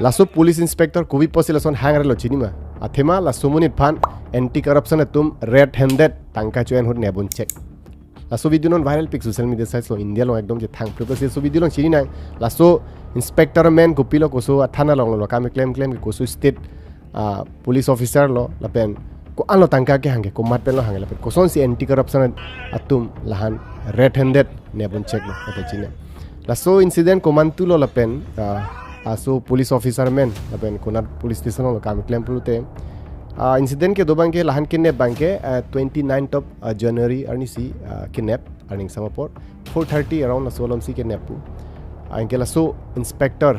laso police inspector kubi posi lason hang lo chini ma athema laso munit phan anti corruption atum red handed tangka chuan hot nebun check laso video non viral pic social media sites lo india lo ekdom je thang purpose so video long chini nang laso inspector men kupilo koso thana long lo kam claim koso state police officer lo lapen ko alo tangka ke hange ko mat pen lo hange lapen koson si anti corruption atum lahan red handed nebun check lo ata chini laso incident komantu lo lapen aso police officer men lapen konat police station lo kam claim pulute incident ke dobang ke lahan kidnap bangke 29th of January arni si kidnap arning samapor 4:30 around la solom si kidnap pu anke laso inspector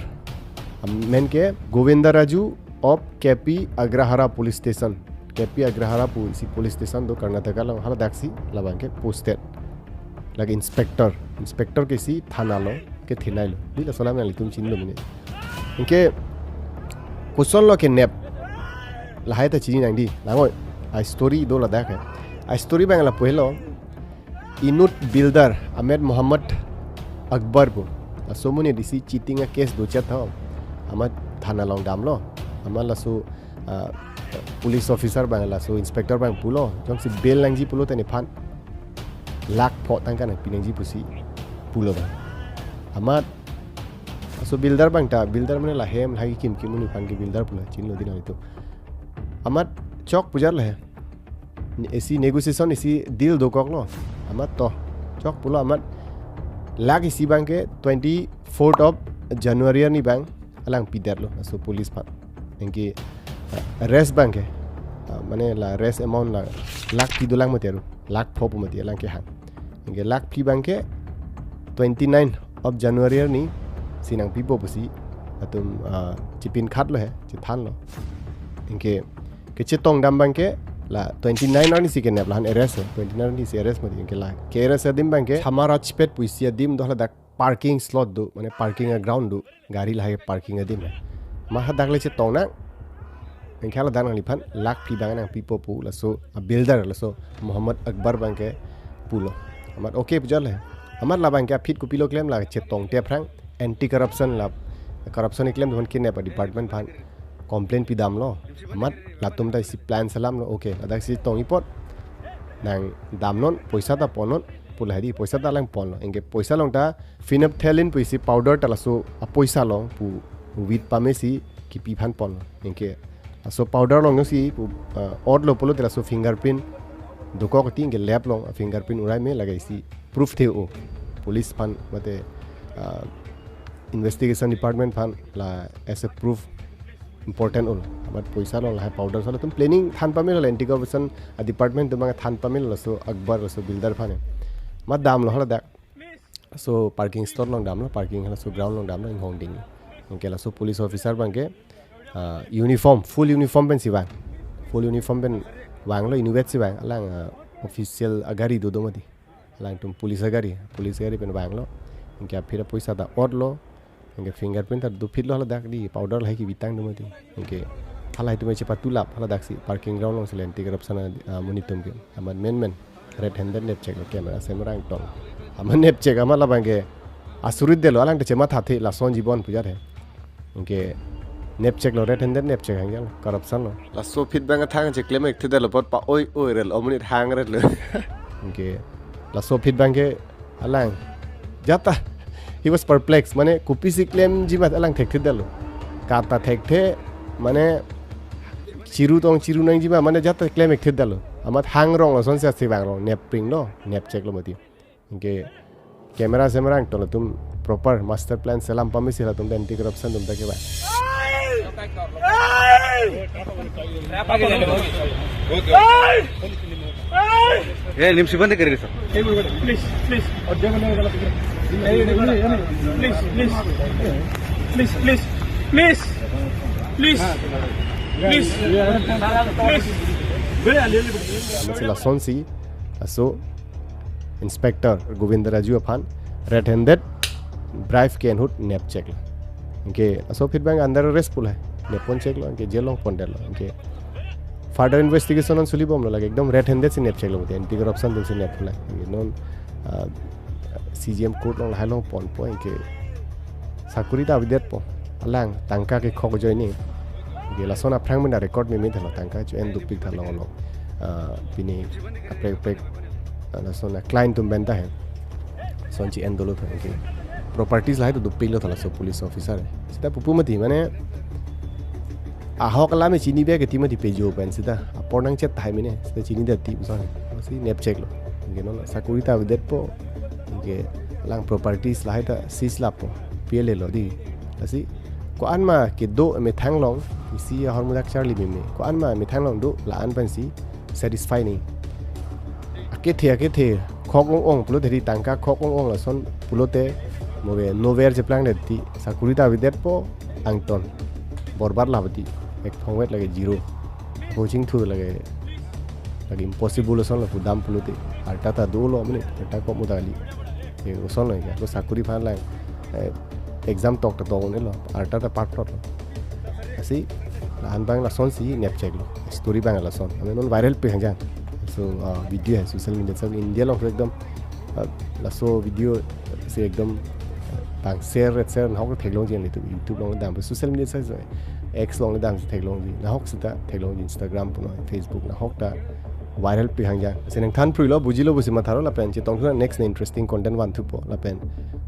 men ke Govinda Raju of KP Agrahara police station KP Agrahara police station do Karnataka la hala daksi la bangke posted lagi inspector ke si thana lo ke thinai lo dila solam na litum chin lo mine inke kusol lo kidnap lahai ta chini nang di langoi a story do la dak a story bang la pohelo inut builder Ahmed Muhammad Akbar ko asomune disi cheating a case do chat ha ama thana long dam lo ama la so police officer bang la so inspector bang pulo jom si bel lang ji pulo tani phan lak pho tang kan pinang ji pusi pulo ba ama so builder bang ta builder mane la hem lagi kim muni phan ke builder pulo chin lo dina itu amat chok pujar le isi negotiation isi deal do kok lo amat to chok pulo amat lag isi bank ke 24th of January ni bank alang pider lo so police pat engki rest bank ke mane la rest amount la lag pi do lang materu lag phop mati alang ke hang engki lag pi bank ke 29 of January ni sinang pipo pusi atum chipin khat lo he chithan lo engki ke chetong dam bang ke la 29 ani si ke nap lan arrest 29 ni si arrest mati ke la ke arrest dim bang ke hamara chipet puisia dim do la dak parking slot do mane parking ground do gari la parking dim ma ha dak le chetong na en khala dan ali phan lak phi bang na pipo pu la so a builder la so Muhammad Akbar bang ke pulo amat okay pujal he amat la bang ke fit ku pilo claim la chetong te phrang anti corruption la corruption claim don kidnap department phan complain pi dam lo amat latum dai si plan salam lo okay adak si tong ipot nang dam non poisa ta ponon pula hedi poisa ta lang pon lo engke poisa long ta phenolphthalein puisi powder ta laso a poisa long pu wit pamesi ki pi phan pon engke aso powder long si od lo polo ta so fingerprint doko ko ting ke lab long fingerprint urai me lagai si proof the o police phan mate investigation department phan la as a proof important ol but poisa lo la powder sala tum planning than pamel la anti corruption department tum than pamel la so Akbar so builder phane ma dam lo hala dak so parking store long dam lo parking hala so ground long dam lo hong ding engke la so police officer bangke uniform full uniform ben siwan full uniform ben wang lo inuvet siwan alang official agari do mati alang tum police agari ben wang lo engke phira poisa da od lo engke fingerprint du fit lo hala dak di powder la ki bitang do mati engke halai tu meche patulap hala dak si parking ground long selen anti corruption monitum ke aman men red handed net check camera semra tong aman net check amala la bangke asurit delo alang te chema thathi la son jibon pujar he engke net check lo red handed net check hangyang corruption lo la so fit bang thang che claim ek thidelo pot pa oi rel omni hang red le engke la so fit bangke alang jata he was perplexed mane kupisi claim jimat alang thek thidelo kata thek the mane chiru nang jiba mane jata claim ek thidelo amat hang rong son se sibang rong nep pring lo nep check lo mati engke camera semrang to tum proper master plan salam pamisi la tum anti corruption tum take ba ए निम्सी बंद करेगा sir please और देखो नहीं गलत please la sonsi aso inspector Govinda Raju Aphan red handed bribe can hood nap check lo engke aso fit bang under arrest pul hai nepon check lo engke jail long ponder lo engke further investigation on suli bom lo lage ekdom red handed sin nap check lo anti corruption dum sin nap pula engke non CGM court long hai long pon po engke sakuri ta videt po lang tangka ke khok joi ni ge la sona phrang mena record me thalo tangka chu en dupik thalo lo pini apre la sona client tum benta hai son chi en dolo thang ke properties lai to dupik lo thalo so police officer sita pupumati mane ahok la me chini be ke timati pejo pen sita apornang chet thai mine sita chini da ti so si nep check lo ge no sakurita videt po ge lang properties lai ta sis la po pele lo di asi Koan ma ke do me thang long si hormudak charli me Koan ma me thang long do la an pan si satisfy ni ake the khok ong pulo theri tangka khok ong la son pulo te mobe nowhere je plan ti sakurita videt po angton borbar labati ek thongwet lage zero coaching thu lage impossible son la pudam pulo te alta ta do lo mine ta ko mudali e son lo ya ko sakuri phan la exam talk to ne lo alta ta part lo asi an bang la son si nep check lo story bang la son ame non viral pe hang so video hai social media सब india lo एकदम la so video se एकदम bang share na hok thek long jin to youtube long dam social media sai x long dam thek long ji na hok sita thek long instagram puno facebook na hok ta viral pe hang jang se nang than pru lo bujilo busi ma tharo la pen che tong thuna next interesting content one thu po la pen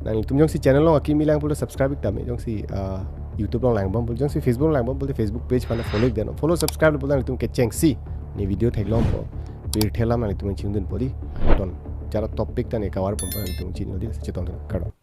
nang tum jong si channel lo aki milang pulo subscribe ta me jong si YouTube long lang bom jong si Facebook lang bom Facebook page pala follow subscribe pulo tum ke cheng si ni video thek long po pir thela ma tum chin din podi ton jara topic ta ne kawar pom tum chin no di che tong karo